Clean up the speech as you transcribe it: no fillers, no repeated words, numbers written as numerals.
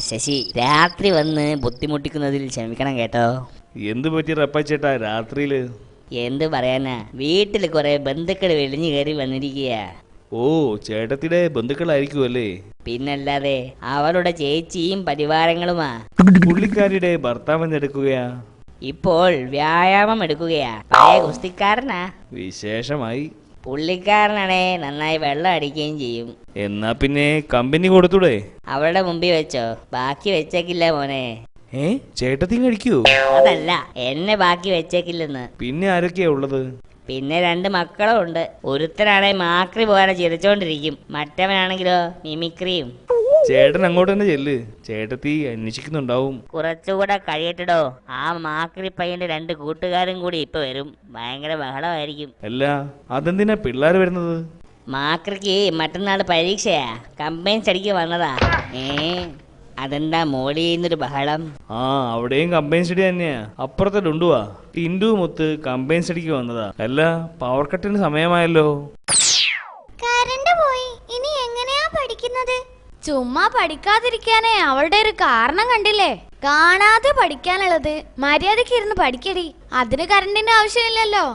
ശശി, രാത്രി വന്ന് ബുദ്ധിമുട്ടിക്കുന്നതിൽ ക്ഷമിക്കണം കേട്ടോ. എന്ത് പറ്റി റപ്പാച്ചേട്ടാ രാത്രിയില്? എന്ത് പറയാനാ, വീട്ടിൽ കുറെ ബന്ധുക്കൾ വെളിഞ്ഞു കയറി വന്നിരിക്കുക. ഓ, ചേട്ടത്തിയുടെ ബന്ധുക്കളായിരിക്കുമല്ലേ? പിന്നല്ലാതെ, അവളുടെ ചേച്ചിയും പരിവാരങ്ങളുമാ. പുള്ളിക്കാരിയുടെ ഭർത്താവ് എന്തെടുക്കുകയാ? ഇപ്പോൾ വ്യായാമം എടുക്കുകയാ. പഴയ ഗുസ്തിക്കാരനാ. വിശേഷമായി. പുള്ളിക്കാരനാണേ നന്നായി വെള്ളം അടിക്കുകയും ചെയ്യും. എന്നാ പിന്നെ കമ്പനി കൊടുത്തൂടെ? അവളുടെ മുമ്പിൽ വെച്ചോ? ബാക്കി വെച്ചേക്കില്ല മോനെ. ചേട്ടത്തി കഴിക്കൂ? അതല്ല, എന്നെ ബാക്കി വെച്ചേക്കില്ലെന്ന്. പിന്നെ ആരൊക്കെയാ ഉള്ളത്? പിന്നെ 2 മക്കളും ഉണ്ട്. ഒരുത്തനാണെ മാക്രി പോലെ ചിരിച്ചോണ്ടിരിക്കും, മറ്റവനാണെങ്കിലോ മിമിക്രിയും. ചേട്ടൻ അങ്ങോട്ട് തന്നെ ചെല്ല്, ചേട്ടത്തി അന്വേഷിക്കുന്നുണ്ടാവും. കുറച്ചുകൂടെ കഴിയട്ടടോ. ആ മാക്രി പയ്യന്റെ 2 കൂട്ടുകാരും കൂടി ഇപ്പൊ വരും. ഭയങ്കര ബഹളമായിരിക്കും. അല്ല, അതെന്തിനാ പിള്ളേർ വരുന്നത്? മാക്രിക്ക് മറ്റന്നാൾ പരീക്ഷയാ. കമ്പൈൻസ് അടിക്ക് വന്നതാ. അതെന്താ മോളിന്നൊരു ബഹളം? അവിടെയും കമ്പൈൻ സ്റ്റഡി തന്നെയാ. അപ്പുറത്തെ ഡുണ്ടുവാ ടിൻഡു മൊത്ത് കമ്പൈൻ സ്റ്റഡിക്ക് വന്നതാ. അല്ല, പവർ കട്ടിന് സമയമായല്ലോ. കറണ്ട് പോയി. ഇനി എങ്ങനെയാ പഠിക്കുന്നത്? ചുമ്മാ പഠിക്കാതിരിക്കാനേ അവളുടെ ഒരു കാരണം കണ്ടില്ലേ? കാണാതെ പഠിക്കാനുള്ളത് മര്യാദക്ക് ഇരുന്ന് പഠിക്കടി. അതിന് കറണ്ടിന്റെ ആവശ്യമില്ലല്ലോ.